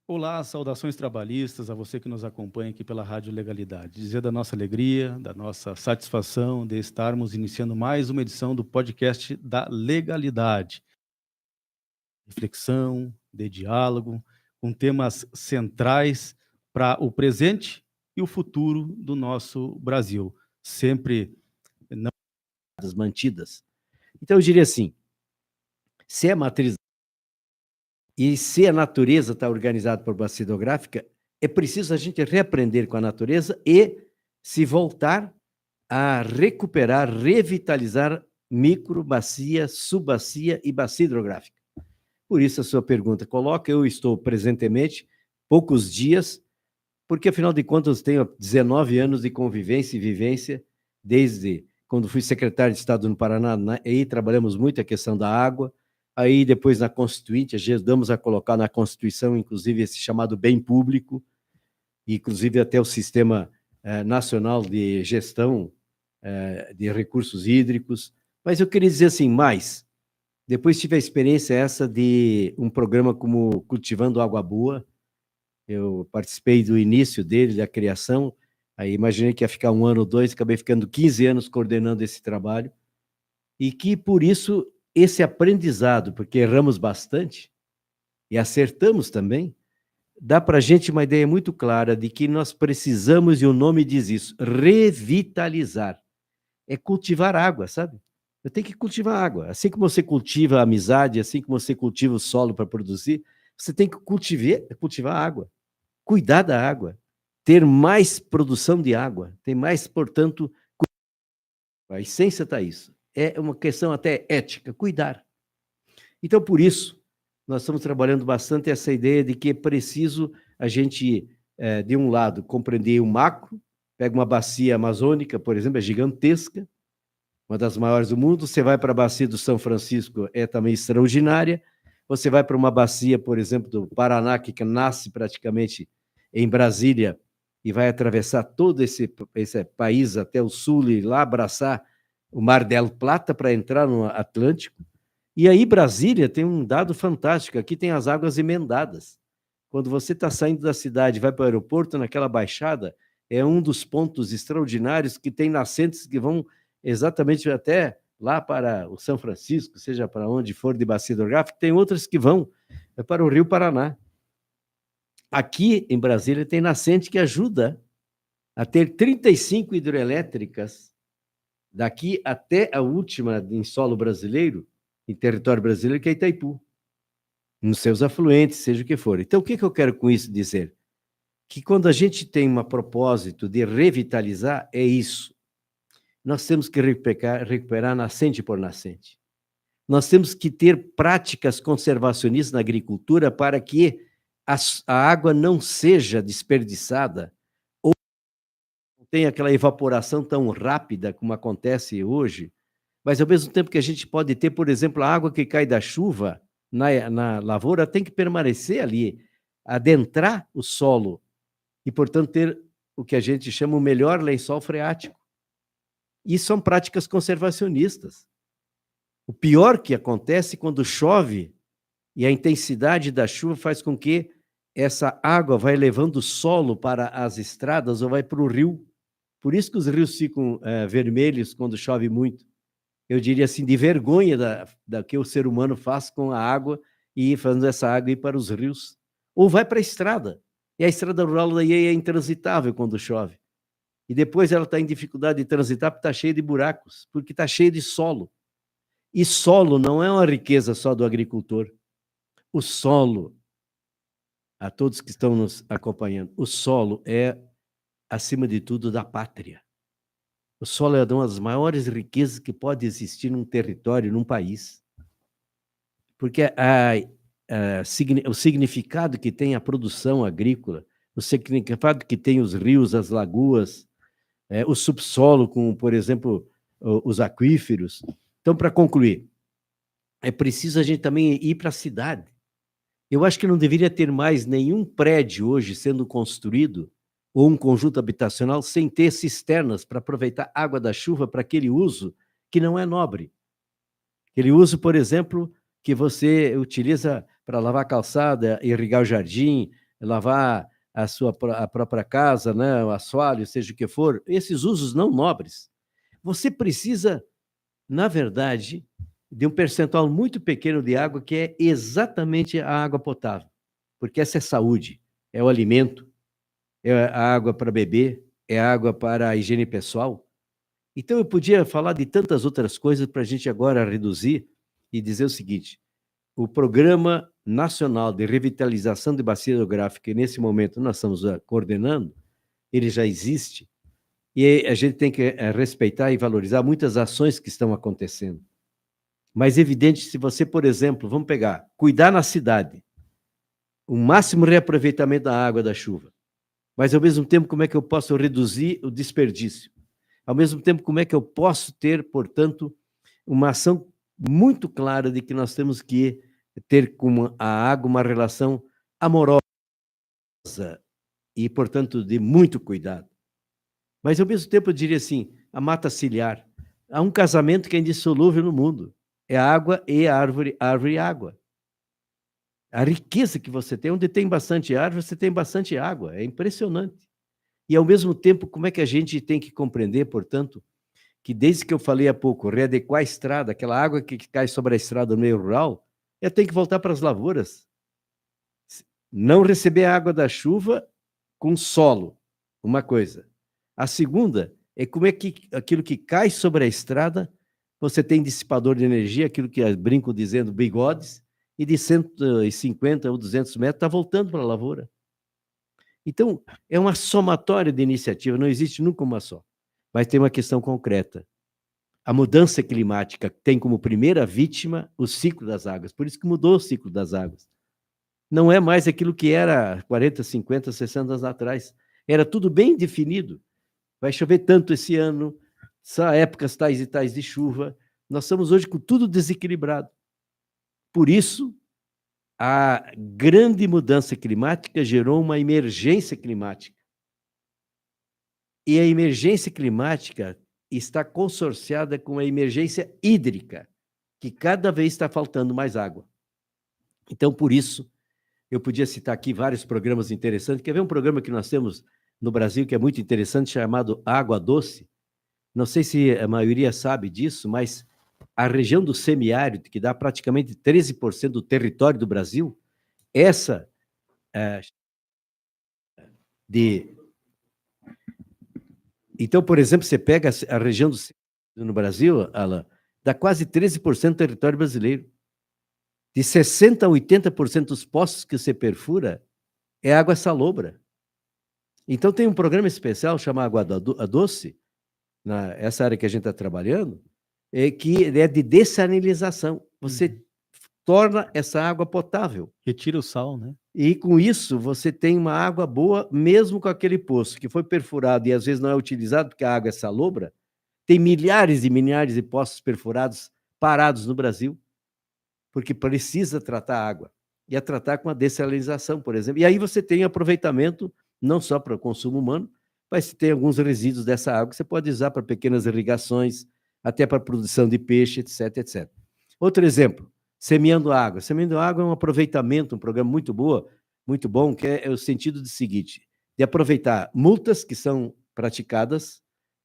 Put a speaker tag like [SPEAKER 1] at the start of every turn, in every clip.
[SPEAKER 1] Olá, saudações trabalhistas a você que nos acompanha aqui pela Rádio Legalidade. Dizer da nossa alegria, da nossa satisfação de estarmos iniciando mais uma edição do podcast da Legalidade. Reflexão, de diálogo, com temas centrais para o presente e o futuro do nosso Brasil. Sempre não
[SPEAKER 2] mantidas. Então, eu diria assim, se é matriz e se a natureza está organizada por bacia hidrográfica, é preciso a gente reaprender com a natureza e se voltar a recuperar, revitalizar microbacia, subbacia e bacia hidrográfica. Por isso a sua pergunta coloca, eu estou presentemente, poucos dias, porque afinal de contas eu tenho 19 anos de convivência e vivência, desde quando fui secretário de Estado no Paraná, aí trabalhamos muito a questão da água, aí depois na Constituinte, ajudamos a colocar na Constituição, inclusive, esse chamado bem público, inclusive até o Sistema Nacional de Gestão de Recursos Hídricos, mas eu queria dizer assim, mais, depois tive a experiência essa de um programa como Cultivando Água Boa, eu participei do início dele, da criação, aí imaginei que ia ficar 1 ano ou 2, acabei ficando 15 anos coordenando esse trabalho, e que por isso esse aprendizado, porque erramos bastante e acertamos também, dá para a gente uma ideia muito clara de que nós precisamos, e o nome diz isso, revitalizar. É cultivar água, sabe? Eu tenho que cultivar água. Assim como você cultiva a amizade, assim como você cultiva o solo para produzir, você tem que cultivar água, cuidar da água, ter mais produção de água, ter mais, portanto, a essência está isso. É uma questão até ética, cuidar. Então, por isso, nós estamos trabalhando bastante essa ideia de que é preciso a gente, de um lado, compreender o macro, pega uma bacia amazônica, por exemplo, é gigantesca, uma das maiores do mundo, você vai para a bacia do São Francisco, é também extraordinária, você vai para uma bacia, por exemplo, do Paraná, que nasce praticamente em Brasília, e vai atravessar todo esse país até o sul e lá abraçar o Mar del Plata para entrar no Atlântico. E aí Brasília tem um dado fantástico, aqui tem as águas emendadas. Quando você está saindo da cidade e vai para o aeroporto, naquela baixada, é um dos pontos extraordinários que tem nascentes que vão exatamente até lá para o São Francisco, seja para onde for de bacia hidrográfica, tem outras que vão para o Rio Paraná. Aqui em Brasília tem nascente que ajuda a ter 35 hidrelétricas daqui até a última em solo brasileiro, em território brasileiro, que é Itaipu, nos seus afluentes, seja o que for. Então, o que eu quero com isso dizer? Que quando a gente tem um propósito de revitalizar, é isso. Nós temos que recuperar nascente por nascente. Nós temos que ter práticas conservacionistas na agricultura para que a água não seja desperdiçada ou não tenha aquela evaporação tão rápida como acontece hoje, mas ao mesmo tempo que a gente pode ter, por exemplo, a água que cai da chuva na lavoura tem que permanecer ali, adentrar o solo e, portanto, ter o que a gente chama o melhor lençol freático. Isso são práticas conservacionistas. O pior que acontece quando chove e a intensidade da chuva faz com que essa água vai levando o solo para as estradas ou vai para o rio. Por isso que os rios ficam vermelhos quando chove muito. Eu diria assim, de vergonha da que o ser humano faz com a água e fazendo essa água ir para os rios. Ou vai para a estrada. E a estrada rural daí é intransitável quando chove. E depois ela está em dificuldade de transitar porque está cheia de buracos, porque está cheia de solo. E solo não é uma riqueza só do agricultor. O solo, a todos que estão nos acompanhando, o solo é, acima de tudo, da pátria. O solo é uma das maiores riquezas que pode existir num território, num país. Porque o significado que tem a produção agrícola, o significado que tem os rios, as lagoas, o subsolo com, por exemplo, os aquíferos. Então, para concluir, é preciso a gente também ir para a cidade. Eu acho que não deveria ter mais nenhum prédio hoje sendo construído ou um conjunto habitacional sem ter cisternas para aproveitar a água da chuva para aquele uso que não é nobre. Aquele uso, por exemplo, que você utiliza para lavar a calçada, irrigar o jardim, lavar a própria casa, né, o assoalho, seja o que for, esses usos não nobres. Você precisa, na verdade, de um percentual muito pequeno de água, que é exatamente a água potável, porque essa é saúde, é o alimento, é a água para beber, é a água para a higiene pessoal. Então, eu podia falar de tantas outras coisas para a gente agora reduzir e dizer o seguinte: o Programa Nacional de Revitalização de Bacia Hidrográfica, que nesse momento nós estamos coordenando, ele já existe, e a gente tem que respeitar e valorizar muitas ações que estão acontecendo. Mas é evidente, se você, por exemplo, vamos pegar, cuidar na cidade, o máximo reaproveitamento da água da chuva, mas ao mesmo tempo, como é que eu posso reduzir o desperdício? Ao mesmo tempo, como é que eu posso ter, portanto, uma ação muito clara de que nós temos que ter com a água uma relação amorosa e, portanto, de muito cuidado. Mas, ao mesmo tempo, eu diria assim, a mata ciliar. Há um casamento que é indissolúvel no mundo. É água e árvore, árvore e água. A riqueza que você tem, onde tem bastante árvore, você tem bastante água. É impressionante. E, ao mesmo tempo, como é que a gente tem que compreender, portanto, que desde que eu falei há pouco, readequar a estrada, aquela água que cai sobre a estrada no meio rural, tem que voltar para as lavouras. Não receber a água da chuva com solo, uma coisa. A segunda é como é que aquilo que cai sobre a estrada, você tem dissipador de energia, aquilo que eu brinco dizendo bigodes, e de 150 ou 200 metros está voltando para a lavoura. Então, é uma somatória de iniciativa, não existe nunca uma só. Mas tem uma questão concreta. A mudança climática tem como primeira vítima o ciclo das águas, por isso que mudou o ciclo das águas. Não é mais aquilo que era 40, 50, 60 anos atrás. Era tudo bem definido. Vai chover tanto esse ano, são épocas tais e tais de chuva. Nós estamos hoje com tudo desequilibrado. Por isso, a grande mudança climática gerou uma emergência climática. E a emergência climática está consorciada com a emergência hídrica, que cada vez está faltando mais água. Então, por isso, eu podia citar aqui vários programas interessantes. Quer ver um programa que nós temos no Brasil que é muito interessante, chamado Água Doce? Não sei se a maioria sabe disso, mas a região do semiárido, que dá praticamente 13% do território do Brasil, essa Então, por exemplo, você pega a região do semiárido no Brasil, Alan, dá quase 13% do território brasileiro. De 60% a 80% dos poços que você perfura é água salobra. Então, tem um programa especial chamado Água Doce, essa área que a gente está trabalhando, que é de dessalinização. Você torna essa água potável.
[SPEAKER 1] Retira o sal, né?
[SPEAKER 2] E, com isso, você tem uma água boa, mesmo com aquele poço que foi perfurado e, às vezes, não é utilizado porque a água é salobra. Tem milhares e milhares de poços perfurados parados no Brasil, porque precisa tratar a água. E a tratar com a dessalinização, por exemplo. E aí você tem aproveitamento, não só para o consumo humano, mas tem alguns resíduos dessa água que você pode usar para pequenas irrigações, até para a produção de peixe, etc, etc. Outro exemplo, Semeando Água. Semeando Água é um aproveitamento, um programa muito bom, que é o sentido do seguinte, de aproveitar multas que são praticadas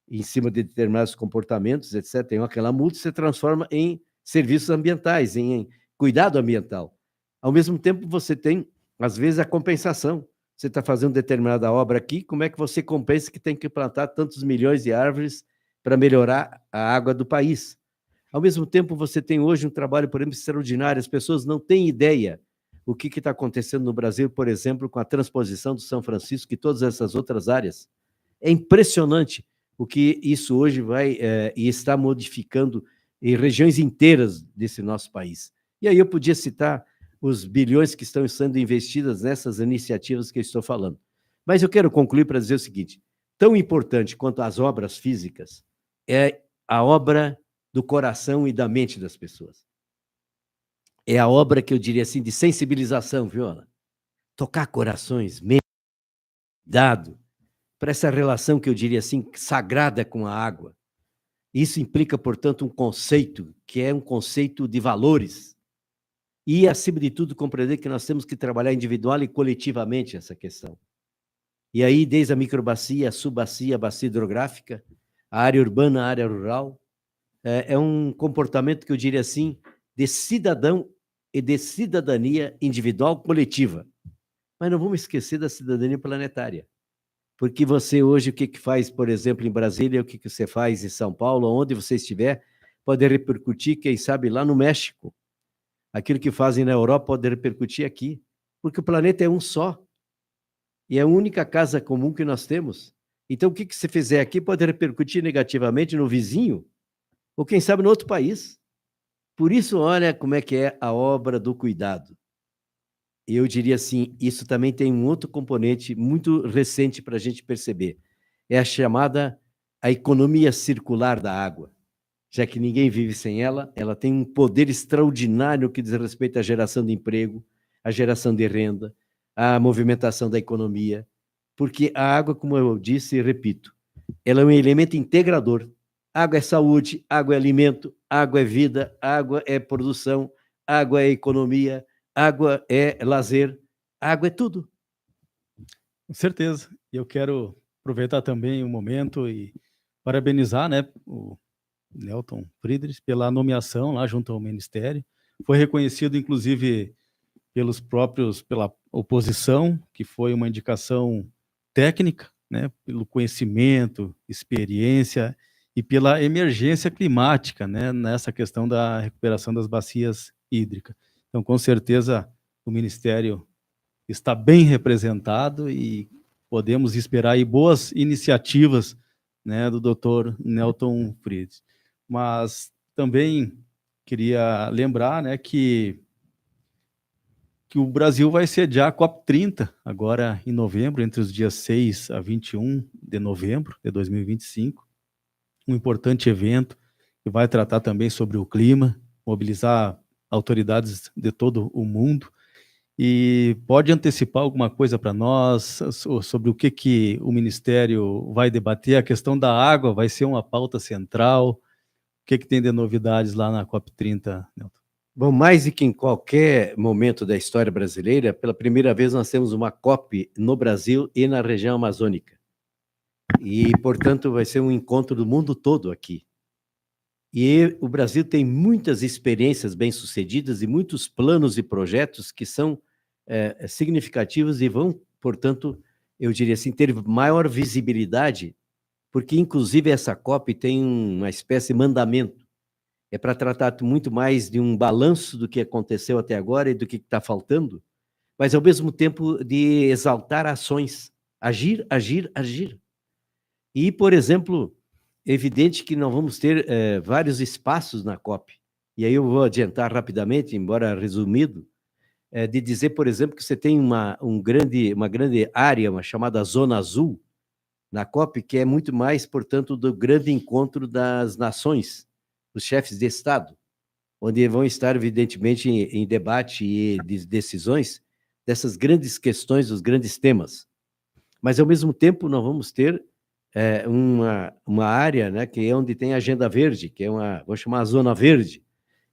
[SPEAKER 2] em cima de determinados comportamentos, etc. Tem aquela multa, você transforma em serviços ambientais, em cuidado ambiental. Ao mesmo tempo, você tem, às vezes, a compensação. Você está fazendo determinada obra aqui, como é que você compensa que tem que plantar tantos milhões de árvores para melhorar a água do país? Ao mesmo tempo, você tem hoje um trabalho, por exemplo, extraordinário. As pessoas não têm ideia o que está acontecendo no Brasil, por exemplo, com a transposição do São Francisco e todas essas outras áreas. É impressionante o que isso hoje vai e está modificando em regiões inteiras desse nosso país. E aí eu podia citar os bilhões que estão sendo investidos nessas iniciativas que eu estou falando. Mas eu quero concluir para dizer o seguinte, tão importante quanto as obras físicas é a obra do coração e da mente das pessoas. É a obra que eu diria assim, de sensibilização, viu, Ana? Tocar corações, mente, dado, para essa relação que eu diria assim, sagrada com a água. Isso implica, portanto, um conceito que é um conceito de valores. e, acima de tudo, compreender que nós temos que trabalhar individual e coletivamente essa questão. E aí, desde a microbacia, a subbacia, a bacia hidrográfica, a área urbana, a área rural, é um comportamento que eu diria assim, de cidadão e de cidadania individual coletiva. Mas não vamos esquecer da cidadania planetária. Porque você hoje, o que faz, por exemplo, em Brasília, o que você faz em São Paulo, onde você estiver, pode repercutir, quem sabe, lá no México. Aquilo que fazem na Europa pode repercutir aqui. Porque o planeta é um só. E é a única casa comum que nós temos. Então, o que você fizer aqui pode repercutir negativamente no vizinho, ou quem sabe no outro país. Por isso, olha como é que é a obra do cuidado. Eu diria assim, isso também tem um outro componente muito recente para a gente perceber. É a chamada a economia circular da água. Já que ninguém vive sem ela, ela tem um poder extraordinário que diz respeito à geração de emprego, à geração de renda, à movimentação da economia, porque a água, como eu disse e repito, ela é um elemento integrador. Água é saúde, água é alimento, água é vida, água é produção, água é economia, água é lazer, água é tudo.
[SPEAKER 1] Com certeza. Eu quero aproveitar também o momento e parabenizar, né, o Nelton Friedrich pela nomeação lá junto ao Ministério. Foi reconhecido, inclusive, pela oposição, que foi uma indicação técnica, né, pelo conhecimento, experiência e pela emergência climática, né, nessa questão da recuperação das bacias hídricas. Então, com certeza, o Ministério está bem representado e podemos esperar aí boas iniciativas, né, do Dr. Nelton Friedrich. Mas também queria lembrar, né, que o Brasil vai sediar a COP30 agora em novembro, entre os dias 6 a 21 de novembro de 2025, um importante evento que vai tratar também sobre o clima, mobilizar autoridades de todo o mundo. E pode antecipar alguma coisa para nós sobre o que o Ministério vai debater? A questão da água vai ser uma pauta central. O que tem de novidades lá na COP30, Nelton?
[SPEAKER 2] Bom, mais do que em qualquer momento da história brasileira, pela primeira vez nós temos uma COP no Brasil e na região amazônica. E, portanto, vai ser um encontro do mundo todo aqui. E o Brasil tem muitas experiências bem-sucedidas e muitos planos e projetos que são significativos e vão, portanto, eu diria assim, ter maior visibilidade, porque, inclusive, essa COP tem uma espécie de mandamento. É para tratar muito mais de um balanço do que aconteceu até agora e do que está faltando, mas, ao mesmo tempo, de exaltar ações. Agir, agir, agir. E, por exemplo, é evidente que nós vamos ter vários espaços na COP. E aí eu vou adiantar rapidamente, embora resumido, de dizer, por exemplo, que você tem uma grande área, uma chamada Zona Azul, na COP, que é muito mais, portanto, do grande encontro das nações, dos chefes de Estado, onde vão estar, evidentemente, em debate e decisões dessas grandes questões, dos grandes temas. Mas, ao mesmo tempo, nós vamos ter uma área, né, que é onde tem a agenda verde, que é vou chamar a zona verde.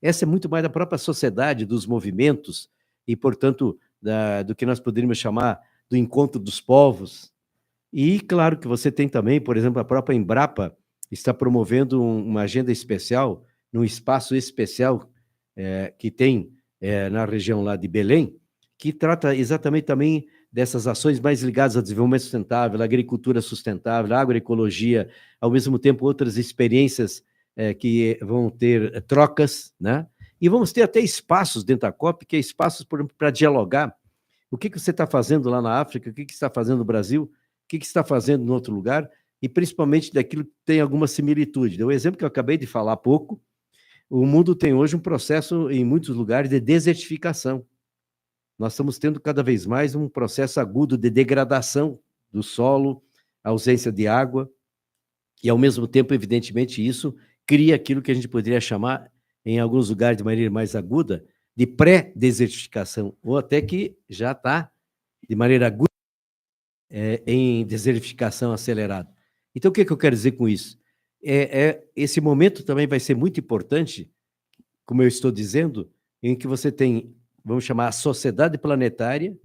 [SPEAKER 2] Essa é muito mais da própria sociedade, dos movimentos e, portanto, do que nós poderíamos chamar do encontro dos povos. E, claro, que você tem também, por exemplo, a própria Embrapa está promovendo uma agenda especial, num espaço especial que tem na região lá de Belém, que trata exatamente também dessas ações mais ligadas ao desenvolvimento sustentável, à agricultura sustentável, à agroecologia, ao mesmo tempo outras experiências que vão ter trocas, né? E vamos ter até espaços dentro da COP, que é espaços para dialogar. O que você está fazendo lá na África, o que você está fazendo no Brasil, o que você está fazendo em outro lugar, e principalmente daquilo que tem alguma similitude. O exemplo que eu acabei de falar há pouco, o mundo tem hoje um processo, em muitos lugares, de desertificação. Nós estamos tendo cada vez mais um processo agudo de degradação do solo, ausência de água, e, ao mesmo tempo, evidentemente, isso cria aquilo que a gente poderia chamar, em alguns lugares de maneira mais aguda, de pré-desertificação, ou até que já está, de maneira aguda, em desertificação acelerada. Então, o que eu quero dizer com isso? Esse momento também vai ser muito importante, como eu estou dizendo, em que você tem vamos chamar a sociedade planetária,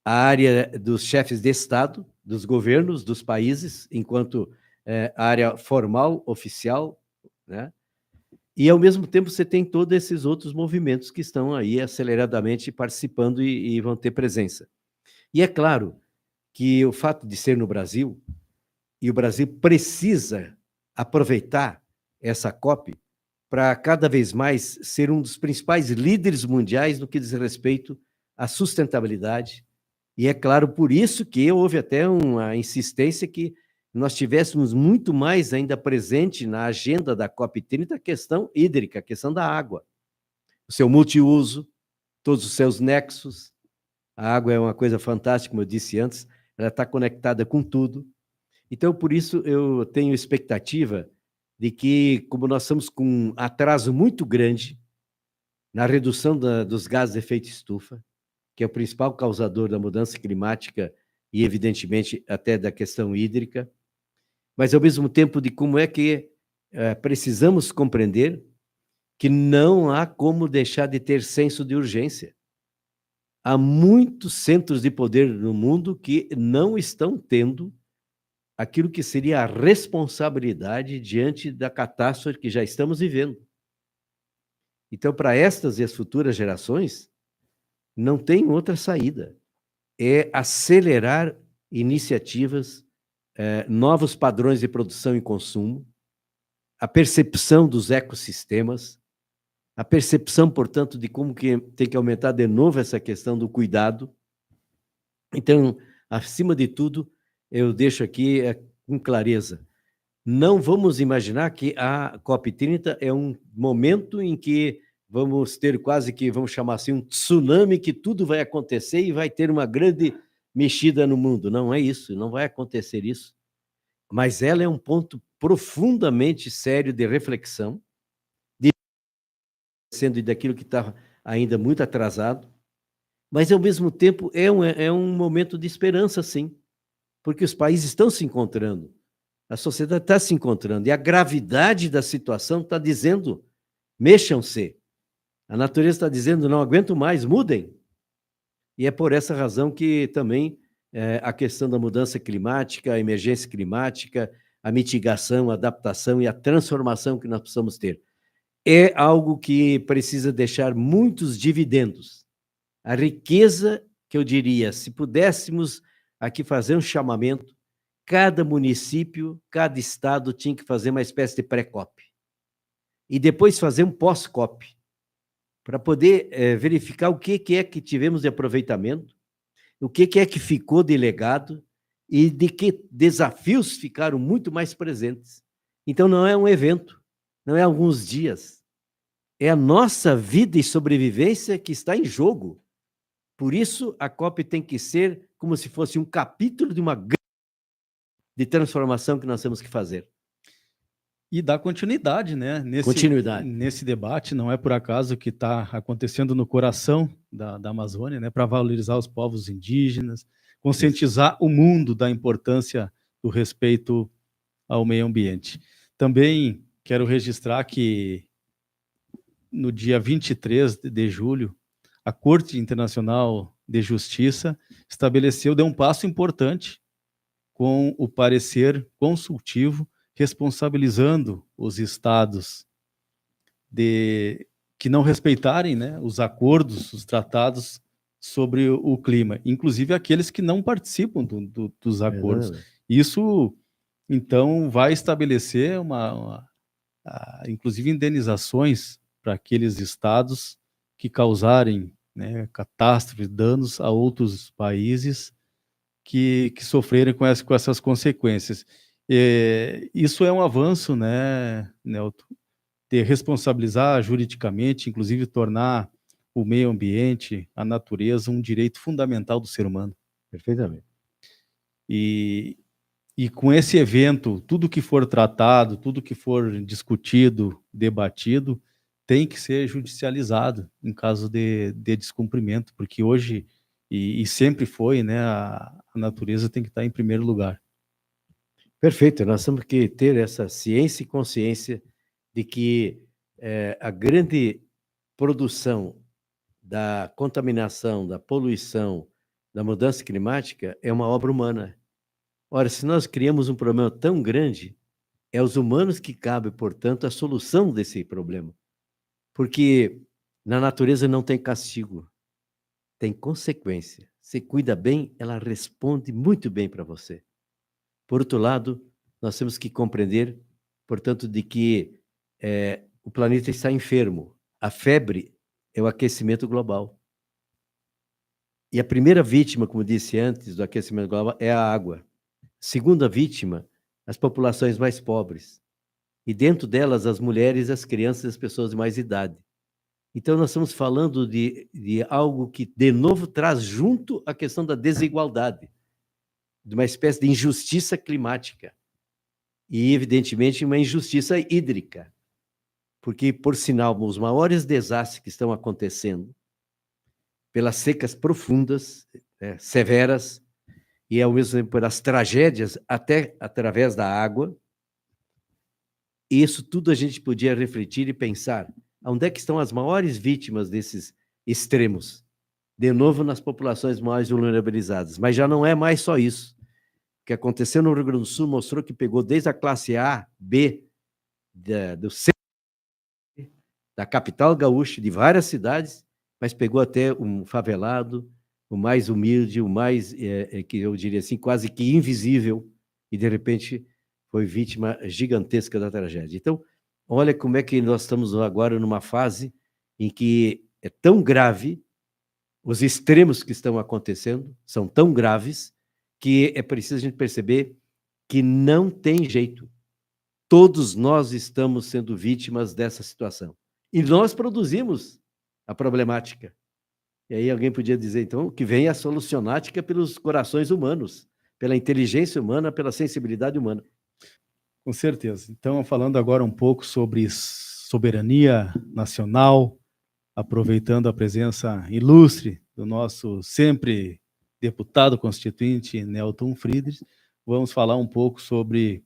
[SPEAKER 2] a área dos chefes de Estado, dos governos, dos países, enquanto área formal, oficial, né? E, ao mesmo tempo, você tem todos esses outros movimentos que estão aí aceleradamente participando e vão ter presença. E é claro que o fato de ser no Brasil, e o Brasil precisa aproveitar essa COP para cada vez mais ser um dos principais líderes mundiais no que diz respeito à sustentabilidade. E é claro, por isso que houve até uma insistência que nós tivéssemos muito mais ainda presente na agenda da COP30 a questão hídrica, a questão da água, o seu multiuso, todos os seus nexos. A água é uma coisa fantástica, como eu disse antes, ela está conectada com tudo. Então, por isso, eu tenho expectativa de que, como nós estamos com um atraso muito grande na redução dos gases de efeito estufa, que é o principal causador da mudança climática e, evidentemente, até da questão hídrica, mas, ao mesmo tempo, de como é que precisamos compreender que não há como deixar de ter senso de urgência. Há muitos centros de poder no mundo que não estão tendo aquilo que seria a responsabilidade diante da catástrofe que já estamos vivendo. Então, para estas e as futuras gerações, não tem outra saída. É acelerar iniciativas, novos padrões de produção e consumo, a percepção dos ecossistemas, a percepção, portanto, de como que tem que aumentar de novo essa questão do cuidado. Então, acima de tudo, eu deixo aqui com clareza, não vamos imaginar que a COP30 é um momento em que vamos ter quase que, vamos chamar assim, um tsunami, que tudo vai acontecer e vai ter uma grande mexida no mundo. Não é isso, não vai acontecer isso. Mas ela é um ponto profundamente sério de reflexão, sendo daquilo que está ainda muito atrasado, mas, ao mesmo tempo, é um momento de esperança, sim, porque os países estão se encontrando, a sociedade está se encontrando, e a gravidade da situação está dizendo, mexam-se. A natureza está dizendo, não aguento mais, mudem. E é por essa razão que também a questão da mudança climática, a emergência climática, a mitigação, a adaptação e a transformação que nós precisamos ter. É algo que precisa deixar muitos dividendos. A riqueza, que eu diria, se pudéssemos aqui fazer um chamamento, cada município, cada estado tinha que fazer uma espécie de pré-COP. E depois fazer um pós-COP, para poder verificar o que é que tivemos de aproveitamento, o que é que ficou de legado e de que desafios ficaram muito mais presentes. Então, não é um evento, não é alguns dias, é a nossa vida e sobrevivência que está em jogo. Por isso, a COP tem que ser como se fosse um capítulo de uma grande de transformação que nós temos que fazer.
[SPEAKER 1] E dar continuidade, né? Nesse debate, não é por acaso que está acontecendo no coração da Amazônia, né? Para valorizar os povos indígenas, conscientizar o mundo da importância do respeito ao meio ambiente. Também quero registrar que no dia 23 de julho, a Corte Internacional de Justiça deu um passo importante com o parecer consultivo responsabilizando os estados que não respeitarem, né, os acordos, os tratados sobre o clima, inclusive aqueles que não participam dos acordos. Isso, então, vai estabelecer inclusive indenizações para aqueles estados que causarem, né, catástrofes, danos a outros países que sofrerem com essas consequências. Isso é um avanço, né, Nelton? De responsabilizar juridicamente, inclusive tornar o meio ambiente, a natureza, um direito fundamental do ser humano.
[SPEAKER 2] Perfeitamente.
[SPEAKER 1] E com esse evento, tudo que for tratado, tudo que for discutido, debatido, tem que ser judicializado em caso de descumprimento, porque hoje, e sempre foi, né, a natureza tem que estar em primeiro lugar.
[SPEAKER 2] Perfeito, nós temos que ter essa ciência e consciência de que a grande produção da contaminação, da poluição, da mudança climática é uma obra humana. Ora, se nós criamos um problema tão grande, é aos humanos que cabe, portanto, a solução desse problema. Porque na natureza não tem castigo, tem consequência. Se cuida bem, ela responde muito bem para você. Por outro lado, nós temos que compreender, portanto, de que o planeta está enfermo. A febre é o aquecimento global. E a primeira vítima, como disse antes, do aquecimento global é a água. Segunda vítima, as populações mais pobres. E dentro delas, as mulheres, as crianças e as pessoas de mais idade. Então, nós estamos falando de algo que, de novo, traz junto a questão da desigualdade, de uma espécie de injustiça climática. E, evidentemente, uma injustiça hídrica. Porque, por sinal, os maiores desastres que estão acontecendo, pelas secas profundas, severas, e ao mesmo tempo pelas tragédias, até através da água, isso tudo a gente podia refletir e pensar, onde é que estão as maiores vítimas desses extremos? De novo, nas populações mais vulnerabilizadas. Mas já não é mais só isso. O que aconteceu no Rio Grande do Sul mostrou que pegou desde a classe A, B, do C, da capital gaúcha, de várias cidades, mas pegou até um favelado, o mais humilde, o mais, que eu diria assim, quase que invisível, e de repente foi vítima gigantesca da tragédia. Então, olha como é que nós estamos agora numa fase em que é tão grave, os extremos que estão acontecendo são tão graves, que é preciso a gente perceber que não tem jeito. Todos nós estamos sendo vítimas dessa situação. E nós produzimos a problemática. E aí alguém podia dizer, então, que vem a solucionática pelos corações humanos, pela inteligência humana, pela sensibilidade humana.
[SPEAKER 1] Com certeza. Então, falando agora um pouco sobre soberania nacional, aproveitando a presença ilustre do nosso sempre deputado constituinte, Nelton Friedrich, vamos falar um pouco sobre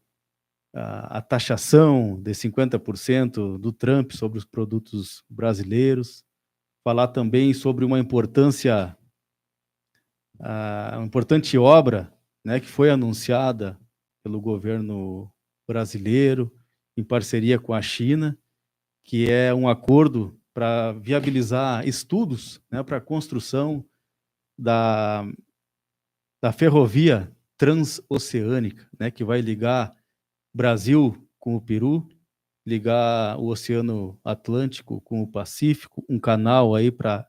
[SPEAKER 1] a taxação de 50% do Trump sobre os produtos brasileiros, falar também sobre uma importante obra, né, que foi anunciada pelo governo brasileiro, em parceria com a China, que é um acordo para viabilizar estudos, né, para a construção da ferrovia transoceânica, né, que vai ligar Brasil com o Peru, ligar o Oceano Atlântico com o Pacífico, um canal aí para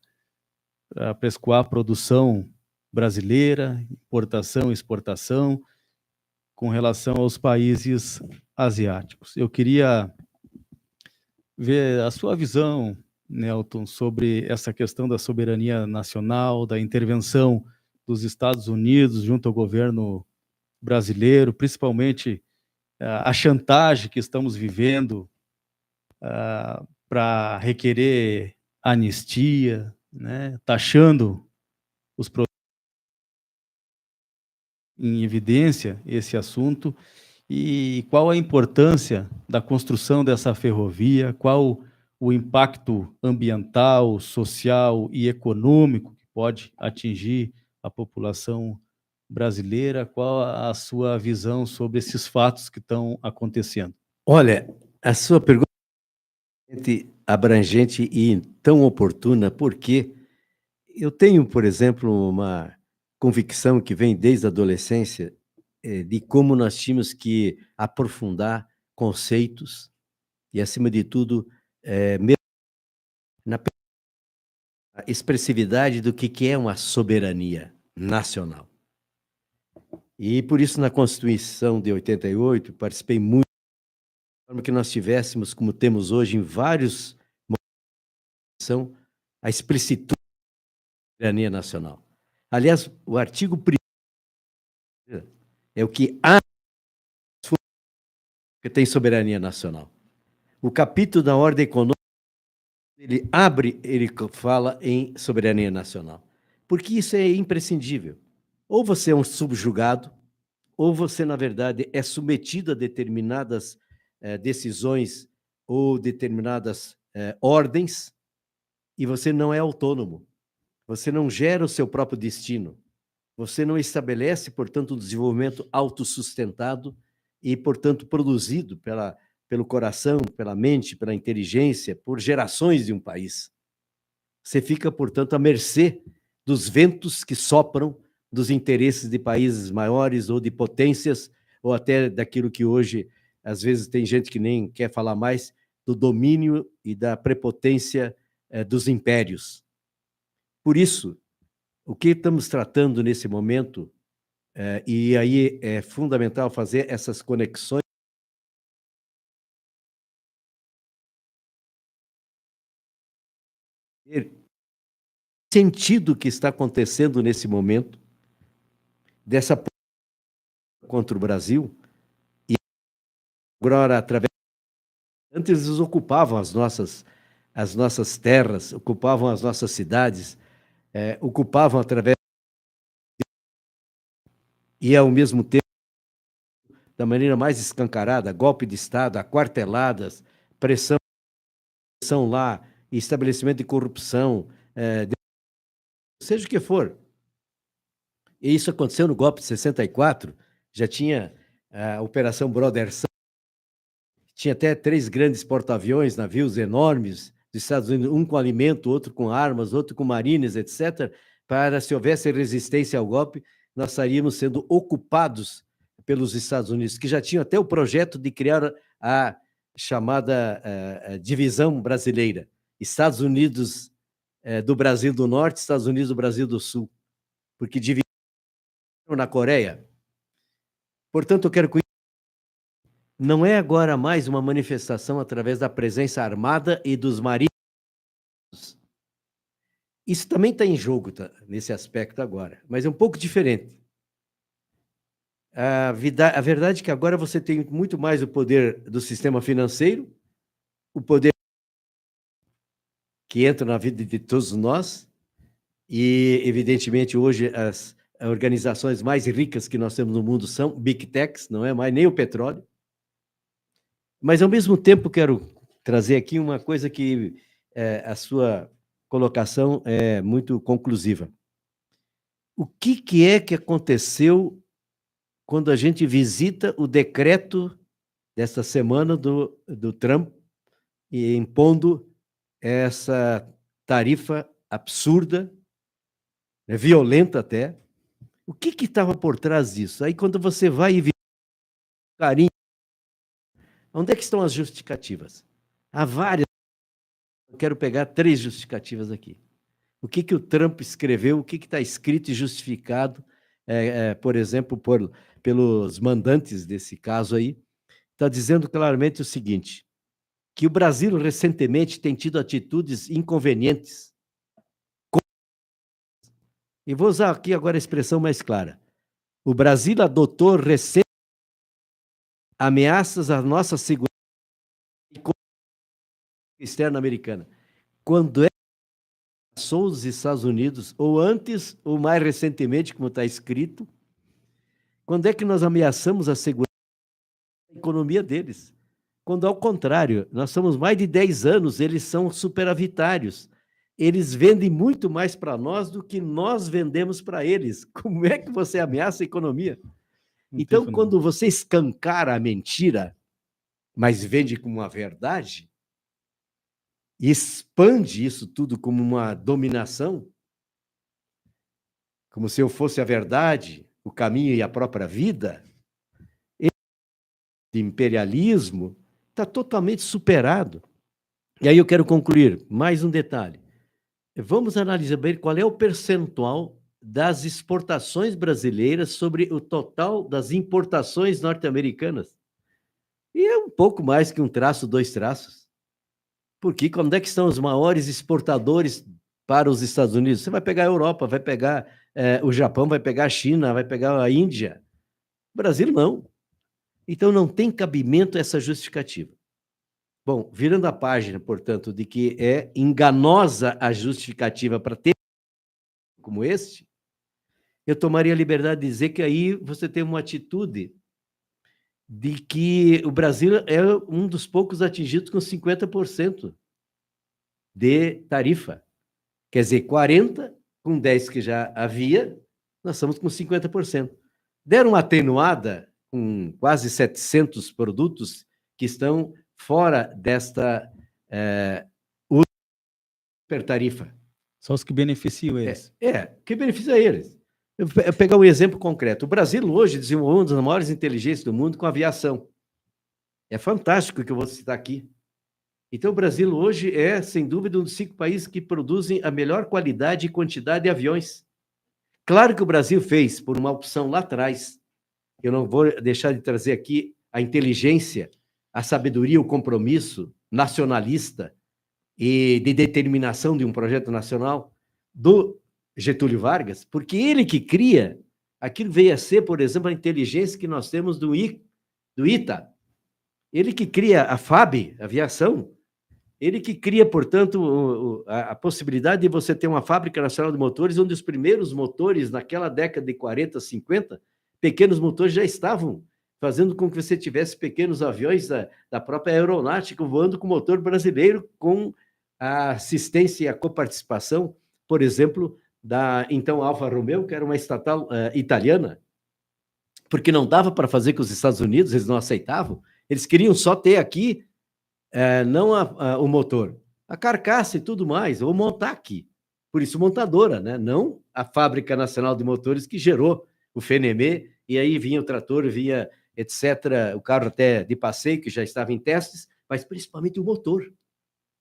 [SPEAKER 1] escoar a produção brasileira, importação e exportação, com relação aos países asiáticos. Eu queria ver a sua visão, Nelton, sobre essa questão da soberania nacional, da intervenção dos Estados Unidos junto ao governo brasileiro, principalmente a chantagem que estamos vivendo para requerer anistia, né, taxando os produtos em evidência esse assunto, e qual a importância da construção dessa ferrovia, qual o impacto ambiental, social e econômico que pode atingir a população brasileira, qual a sua visão sobre esses fatos que estão acontecendo?
[SPEAKER 2] Olha, a sua pergunta é abrangente e tão oportuna, porque eu tenho, por exemplo, uma convicção que vem desde a adolescência, de como nós tínhamos que aprofundar conceitos e, acima de tudo, na expressividade do que é uma soberania nacional. E por isso, na Constituição de 88, participei muito, de forma que nós tivéssemos, como temos hoje em vários momentos, a explicitud da soberania nacional. Aliás, o artigo 1º é o que tem soberania nacional. O capítulo da ordem econômica, ele fala em soberania nacional. Porque isso é imprescindível. Ou você é um subjugado, ou você, na verdade, é submetido a determinadas decisões ou determinadas ordens, e você não é autônomo. Você não gera o seu próprio destino. Você não estabelece, portanto, um desenvolvimento autossustentado e, portanto, produzido pelo coração, pela mente, pela inteligência, por gerações de um país. Você fica, portanto, à mercê dos ventos que sopram dos interesses de países maiores ou de potências, ou até daquilo que hoje, às vezes, tem gente que nem quer falar mais, do domínio e da prepotência dos impérios. Por isso, o que estamos tratando nesse momento, e aí é fundamental fazer essas conexões, sentido que está acontecendo nesse momento, dessa contra o Brasil, e agora, através. Antes eles ocupavam as nossas terras, ocupavam as nossas cidades, ocupavam através. E, ao mesmo tempo, da maneira mais escancarada, golpe de Estado, aquarteladas, pressão lá, estabelecimento de corrupção, seja o que for. E isso aconteceu no golpe de 64, já tinha a Operação Brother Sun, tinha até 3 grandes porta-aviões, navios enormes dos Estados Unidos, um com alimento, outro com armas, outro com marines, etc., para, se houvesse resistência ao golpe, nós estaríamos sendo ocupados pelos Estados Unidos, que já tinham até o projeto de criar a chamada divisão brasileira. Estados Unidos do Brasil do Norte, Estados Unidos do Brasil do Sul, porque dividiram na Coreia. Portanto, eu quero que não é agora mais uma manifestação através da presença armada e dos marinheiros. Isso também está em jogo, nesse aspecto agora, mas é um pouco diferente. A verdade é que agora você tem muito mais o poder do sistema financeiro, o poder que entra na vida de todos nós, e, evidentemente, hoje as organizações mais ricas que nós temos no mundo são Big Techs, não é mais nem o petróleo. Mas, ao mesmo tempo, quero trazer aqui uma coisa que a sua colocação é muito conclusiva. O que é que aconteceu quando a gente visita o decreto desta semana do Trump, impondo essa tarifa absurda, violenta até? O que estava por trás disso? Aí, quando você vai e vê carinho, onde é que estão as justificativas? Há várias. Eu quero pegar 3 justificativas aqui. O que o Trump escreveu, o que está escrito e justificado, por exemplo, pelos mandantes desse caso aí, está dizendo claramente o seguinte, que o Brasil recentemente tem tido atitudes inconvenientes. E vou usar aqui agora a expressão mais clara. O Brasil adotou recentemente ameaças à nossa segurança externa americana. Quando passou os Estados Unidos, ou antes, ou mais recentemente, como está escrito, quando é que nós ameaçamos a segurança da economia deles? Quando, ao contrário, nós somos mais de 10 anos, eles são superavitários. Eles vendem muito mais para nós do que nós vendemos para eles. Como é que você ameaça a economia? Então, quando você escancara a mentira, mas vende como uma verdade, e expande isso tudo como uma dominação, como se eu fosse a verdade, o caminho e a própria vida, esse imperialismo está totalmente superado. E aí eu quero concluir mais um detalhe. Vamos analisar bem qual é o percentual das exportações brasileiras sobre o total das importações norte-americanas. E é um pouco mais que um traço, 2 traços. Porque quando é que estão os maiores exportadores para os Estados Unidos? Você vai pegar a Europa, vai pegar o Japão, vai pegar a China, vai pegar a Índia. O Brasil não. Então não tem cabimento essa justificativa. Bom, virando a página, portanto, de que é enganosa a justificativa para ter como este, eu tomaria a liberdade de dizer que aí você tem uma atitude de que o Brasil é um dos poucos atingidos com 50% de tarifa. Quer dizer, 40 com 10 que já havia, nós estamos com 50%. Deram uma atenuada com quase 700 produtos que estão fora desta supertarifa.
[SPEAKER 1] Só os que beneficiam eles.
[SPEAKER 2] Que beneficia eles. Eu vou pegar um exemplo concreto. O Brasil hoje desenvolveu uma das maiores inteligências do mundo com a aviação. É fantástico o que eu vou citar aqui. Então, o Brasil hoje é, sem dúvida, um dos 5 países que produzem a melhor qualidade e quantidade de aviões. Claro que o Brasil fez por uma opção lá atrás. Eu não vou deixar de trazer aqui a inteligência, a sabedoria, o compromisso nacionalista e de determinação de um projeto nacional do Getúlio Vargas, porque ele que cria aquilo veio a ser, por exemplo, a inteligência que nós temos do ITA. Ele que cria a FAB, aviação, ele que cria, portanto, a possibilidade de você ter uma fábrica nacional de motores, onde os primeiros motores, naquela década de 40, 50, pequenos motores já estavam fazendo com que você tivesse pequenos aviões da própria aeronáutica voando com motor brasileiro, com a assistência e a coparticipação, por exemplo, da então Alfa Romeo, que era uma estatal italiana, porque não dava para fazer com os Estados Unidos, eles não aceitavam, eles queriam só ter aqui, não o motor, a carcaça e tudo mais, ou montar aqui. Por isso, montadora, né? Não a Fábrica Nacional de Motores que gerou o FNM, e aí vinha o trator, vinha, etc., o carro até de passeio, que já estava em testes, mas principalmente o motor,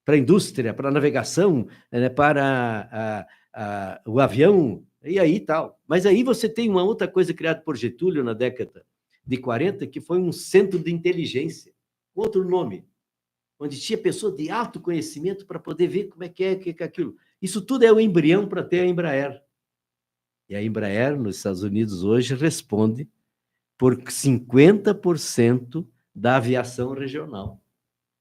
[SPEAKER 2] para a indústria, para a navegação, para o avião, e aí tal. Mas aí você tem uma outra coisa criada por Getúlio na década de 40, que foi um centro de inteligência, outro nome, onde tinha pessoas de alto conhecimento para poder ver como é que é aquilo. Isso tudo é o embrião para ter a Embraer. E a Embraer, nos Estados Unidos, hoje, responde por 50% da aviação regional.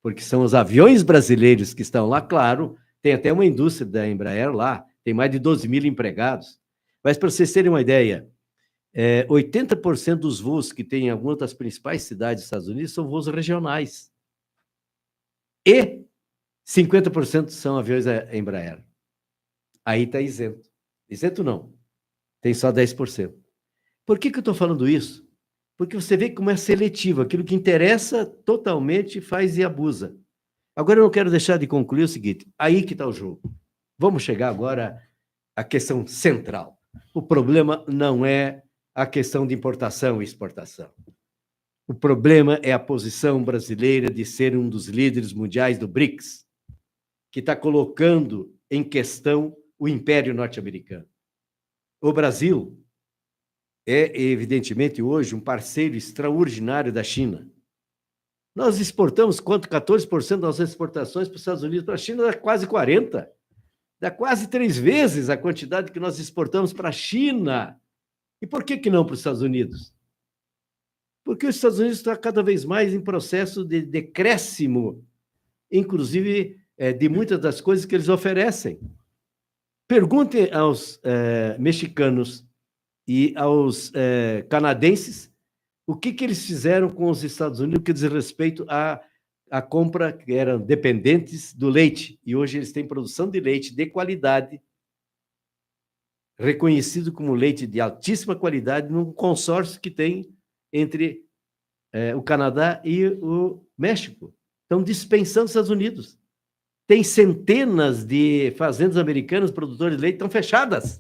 [SPEAKER 2] Porque são os aviões brasileiros que estão lá, claro, tem até uma indústria da Embraer lá, tem mais de 12 mil empregados. Mas, para vocês terem uma ideia, 80% dos voos que tem em algumas das principais cidades dos Estados Unidos são voos regionais. E 50% são aviões Embraer. Aí está isento. Isento não. Tem só 10%. Por que eu estou falando isso? Porque você vê como é seletivo. Aquilo que interessa totalmente faz e abusa. Agora eu não quero deixar de concluir o seguinte. Aí que está o jogo. Vamos chegar agora à questão central. O problema não é a questão de importação e exportação. O problema é a posição brasileira de ser um dos líderes mundiais do BRICS, que está colocando em questão o Império Norte-Americano. O Brasil é, evidentemente, hoje um parceiro extraordinário da China. Nós exportamos quanto? 14% das nossas exportações para os Estados Unidos, para a China dá quase 40%. Dá quase 3 vezes a quantidade que nós exportamos para a China. E por que não para os Estados Unidos? Porque os Estados Unidos estão cada vez mais em processo de decréscimo, inclusive de muitas das coisas que eles oferecem. Pergunte aos mexicanos e aos canadenses o que eles fizeram com os Estados Unidos no que diz respeito à compra, que eram dependentes do leite, e hoje eles têm produção de leite de qualidade, reconhecido como leite de altíssima qualidade, num consórcio que tem entre o Canadá e o México. Estão dispensando os Estados Unidos. Tem centenas de fazendas americanas, produtores de leite, estão fechadas.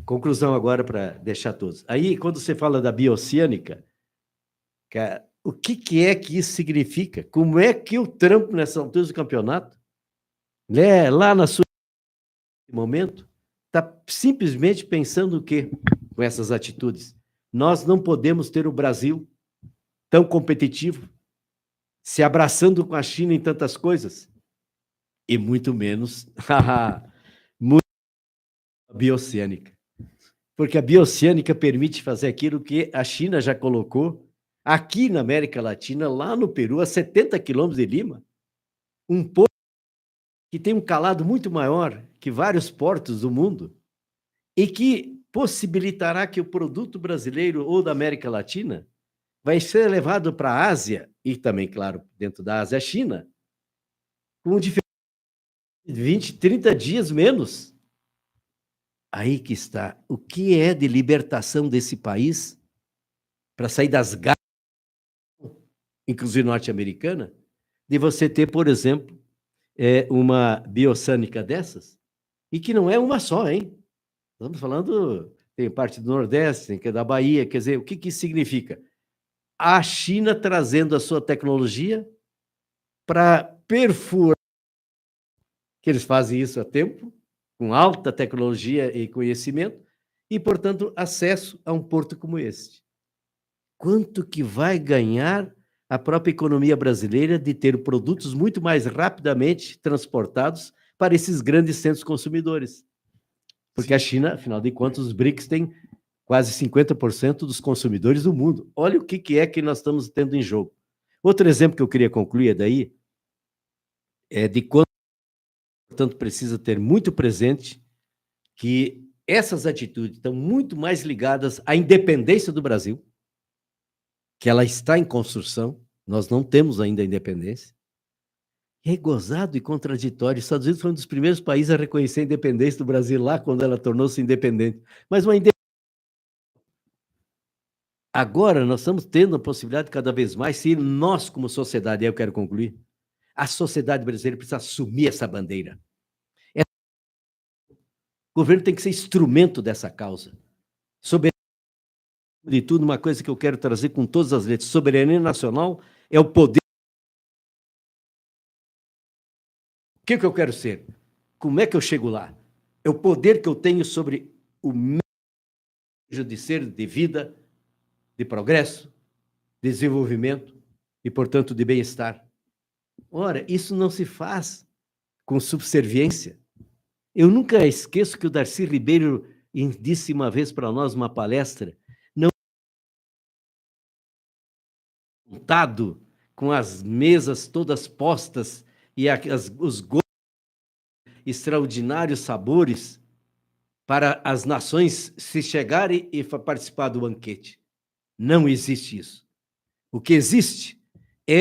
[SPEAKER 2] Conclusão agora para deixar todos. Aí, quando você fala da bioceânica, cara, o que é que isso significa? Como é que o Trump, nessa altura do campeonato, lá na sua momento, está simplesmente pensando o quê com essas atitudes? Nós não podemos ter o Brasil tão competitivo, se abraçando com a China em tantas coisas, e muito menos a bioceânica. Porque a bioceânica permite fazer aquilo que a China já colocou aqui na América Latina, lá no Peru, a 70 quilômetros de Lima, um porto que tem um calado muito maior que vários portos do mundo e que possibilitará que o produto brasileiro ou da América Latina vai ser levado para a Ásia, e também, claro, dentro da Ásia, a China, com 20, 30 dias menos. Aí que está. O que é de libertação desse país para sair das garras, inclusive norte-americana, de você ter, por exemplo, uma biossânica dessas, e que não é uma só, hein? Estamos falando, tem parte do Nordeste, tem que é da Bahia, quer dizer, o que isso significa? A China trazendo a sua tecnologia para perfurar, que eles fazem isso há tempo, com alta tecnologia e conhecimento, e, portanto, acesso a um porto como este. Quanto que vai ganhar a própria economia brasileira de ter produtos muito mais rapidamente transportados para esses grandes centros consumidores? Porque a China, afinal de contas, os BRICS têm quase 50% dos consumidores do mundo. Olha o que é que nós estamos tendo em jogo. Outro exemplo que eu queria concluir daí é de quanto, portanto, precisa ter muito presente que essas atitudes estão muito mais ligadas à independência do Brasil, que ela está em construção, nós não temos ainda a independência. É gozado e contraditório. Os Estados Unidos foi um dos primeiros países a reconhecer a independência do Brasil lá quando ela tornou-se independente. Mas uma independência. Agora nós estamos tendo a possibilidade cada vez mais, se nós como sociedade, aí eu quero concluir, a sociedade brasileira precisa assumir essa bandeira. O governo tem que ser instrumento dessa causa. Soberania de tudo, uma coisa que eu quero trazer com todas as letras, soberania nacional é o poder. O que eu quero ser? Como é que eu chego lá? É o poder que eu tenho sobre o meio de ser, de vida, de progresso, de desenvolvimento e, portanto, de bem-estar. Ora, isso não se faz com subserviência. Eu nunca esqueço que o Darcy Ribeiro disse uma vez para nós, numa palestra, não montado com as mesas todas postas e os extraordinários sabores para as nações se chegarem e participar do banquete. Não existe isso. O que existe é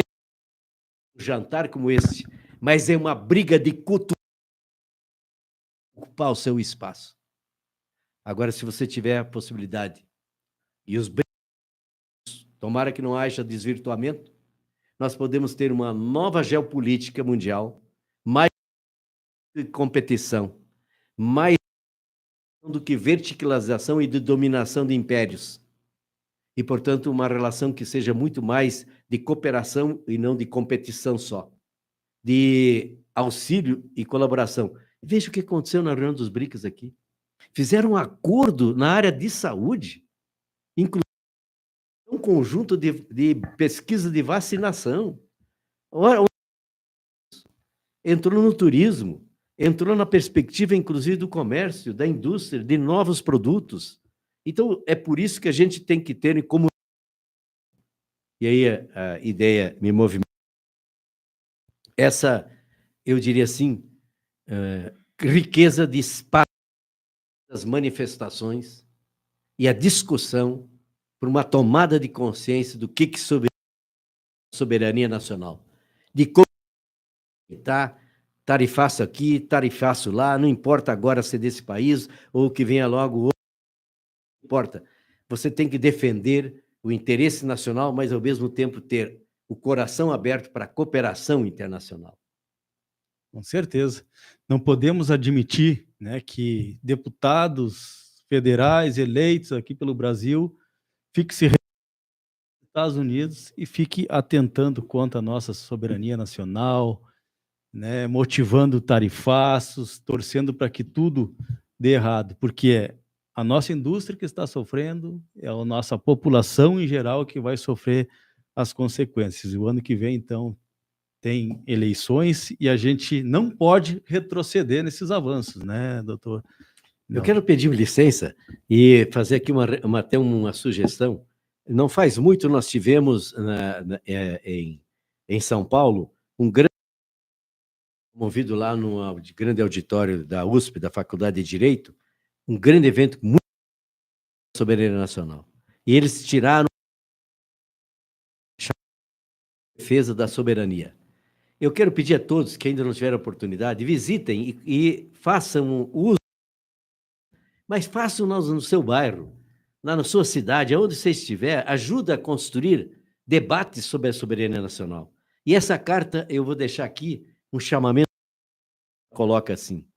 [SPEAKER 2] um jantar como este, mas é uma briga de cultura ocupar o seu espaço. Agora, se você tiver a possibilidade, e os tomara que não haja desvirtuamento, nós podemos ter uma nova geopolítica mundial, mais de competição, mais do que verticalização e de dominação de impérios. E, portanto, uma relação que seja muito mais de cooperação e não de competição só, de auxílio e colaboração. Veja o que aconteceu na reunião dos BRICS aqui. Fizeram um acordo na área de saúde, inclusive um conjunto de pesquisa de vacinação. Entrou no turismo, entrou na perspectiva, inclusive, do comércio, da indústria, de novos produtos. Então, é por isso que a gente tem que ter como... E aí a ideia me movimenta. Essa, eu diria assim, riqueza de espaço das manifestações e a discussão por uma tomada de consciência do que soberania nacional. De como está tarifaço aqui, tarifaço lá, não importa agora ser desse país ou que venha logo outro, não importa. Você tem que defender o interesse nacional, mas ao mesmo tempo ter o coração aberto para a cooperação internacional.
[SPEAKER 1] Com certeza. Não podemos admitir, né, que deputados federais eleitos aqui pelo Brasil fiquem se nos Estados Unidos e fiquem atentando contra a nossa soberania nacional, né, motivando tarifaços, torcendo para que tudo dê errado, porque é a nossa indústria que está sofrendo, é a nossa população em geral que vai sofrer as consequências. E o ano que vem, então, tem eleições e a gente não pode retroceder nesses avanços, né, doutor?
[SPEAKER 2] Eu quero pedir licença e fazer aqui até uma sugestão. Não faz muito nós tivemos em São Paulo um grande promovido lá no grande auditório da USP, da Faculdade de Direito, um grande evento muito soberania nacional. E eles tiraram a defesa da soberania. eu quero pedir a todos que ainda não tiveram oportunidade, visitem e façam uso, mas façam no seu bairro, lá na sua cidade, aonde você estiver, ajuda a construir debates sobre a soberania nacional. E essa carta, eu vou deixar aqui um chamamento, coloca assim: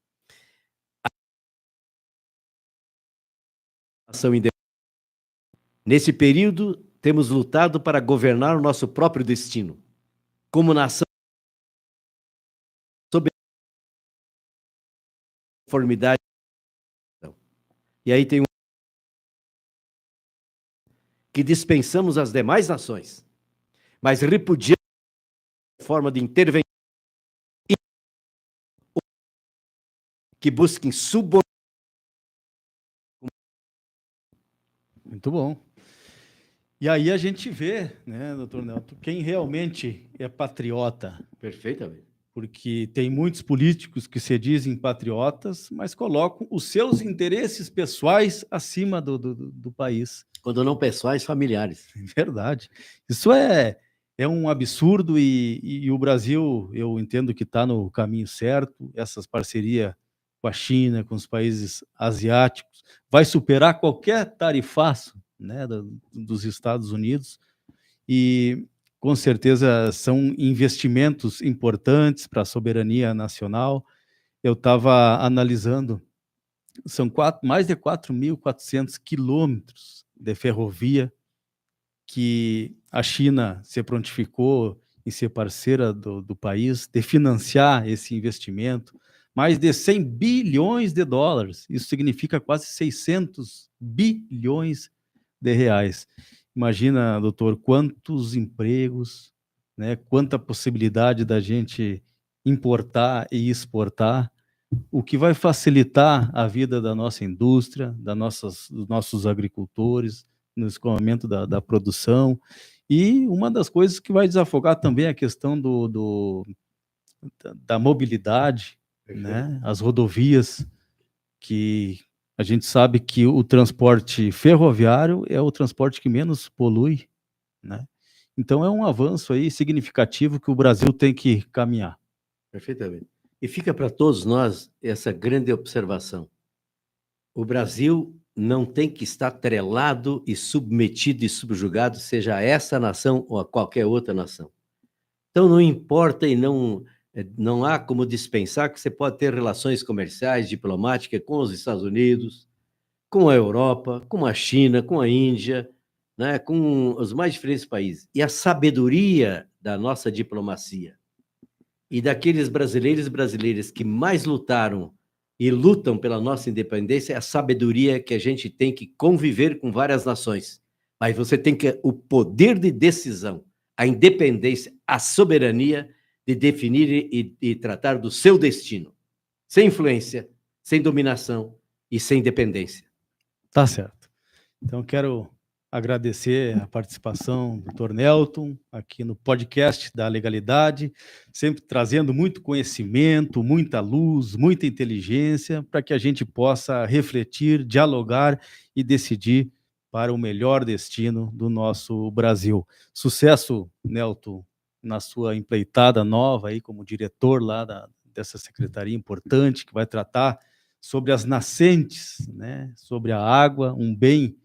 [SPEAKER 2] nesse período, temos lutado para governar o nosso próprio destino, como nação sob a conformidade. E aí tem que dispensamos as demais nações, mas repudiamos a forma de intervenção que busquem subordinar.
[SPEAKER 1] Muito bom. E aí a gente vê, né, doutor Nelton, quem realmente é patriota.
[SPEAKER 2] Perfeitamente.
[SPEAKER 1] Porque tem muitos políticos que se dizem patriotas, mas colocam os seus interesses pessoais acima do país.
[SPEAKER 2] Quando não pessoais, familiares.
[SPEAKER 1] Verdade. Isso é um absurdo e o Brasil, eu entendo que está no caminho certo, essas parcerias com a China, com os países asiáticos, vai superar qualquer tarifaço, né, dos Estados Unidos e com certeza são investimentos importantes para a soberania nacional. Eu estava analisando, são mais de 4.400 quilômetros de ferrovia que a China se prontificou em ser parceira do país, de financiar esse investimento, mais de 100 bilhões de dólares, isso significa quase 600 bilhões de reais. Imagina, doutor, quantos empregos, né, quanta possibilidade da gente importar e exportar, o que vai facilitar a vida da nossa indústria, dos nossos agricultores, no escoamento da produção. E uma das coisas que vai desafogar também é a questão da mobilidade, né? As rodovias, que a gente sabe que o transporte ferroviário é o transporte que menos polui, né? Então é um avanço aí significativo que o Brasil tem que caminhar.
[SPEAKER 2] Perfeitamente. E fica para todos nós essa grande observação. O Brasil não tem que estar atrelado e submetido e subjugado, seja a essa nação ou a qualquer outra nação. Então não importa e não há como dispensar que você pode ter relações comerciais, diplomáticas com os Estados Unidos, com a Europa, com a China, com a Índia, né, com os mais diferentes países. E a sabedoria da nossa diplomacia e daqueles brasileiros e brasileiras que mais lutaram e lutam pela nossa independência é a sabedoria que a gente tem que conviver com várias nações. Mas você tem que o poder de decisão, a independência, a soberania de definir e tratar do seu destino, sem influência, sem dominação e sem dependência.
[SPEAKER 1] Tá certo. Então, quero agradecer a participação do Dr. Nelton aqui no podcast da Legalidade, sempre trazendo muito conhecimento, muita luz, muita inteligência, para que a gente possa refletir, dialogar e decidir para o melhor destino do nosso Brasil. Sucesso, Nelton, na sua empreitada nova aí como diretor lá dessa secretaria importante que vai tratar sobre as nascentes, né, sobre a água, um bem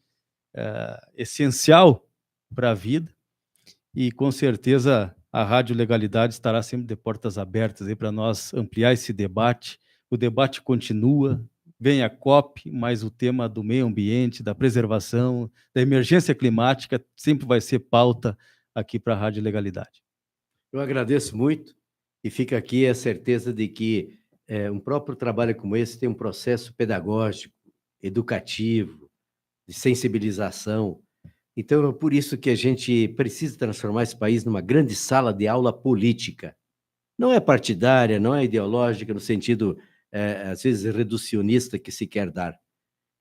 [SPEAKER 1] essencial para a vida, e com certeza a Rádio Legalidade estará sempre de portas abertas aí para nós ampliar esse debate. O debate continua, vem a COP, mas o tema do meio ambiente, da preservação, da emergência climática sempre vai ser pauta aqui para a Rádio Legalidade.
[SPEAKER 2] Eu agradeço muito e fica aqui a certeza de que um próprio trabalho como esse tem um processo pedagógico, educativo, de sensibilização. Então, é por isso que a gente precisa transformar esse país numa grande sala de aula política. Não é partidária, não é ideológica, no sentido, às vezes, reducionista que se quer dar.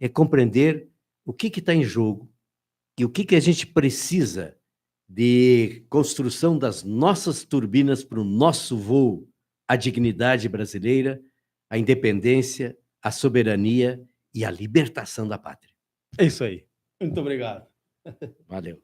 [SPEAKER 2] É compreender o que está em jogo e o que a gente precisa de construção das nossas turbinas para o nosso voo, a dignidade brasileira, a independência, a soberania e a libertação da pátria.
[SPEAKER 1] É isso aí. Muito obrigado.
[SPEAKER 2] Valeu.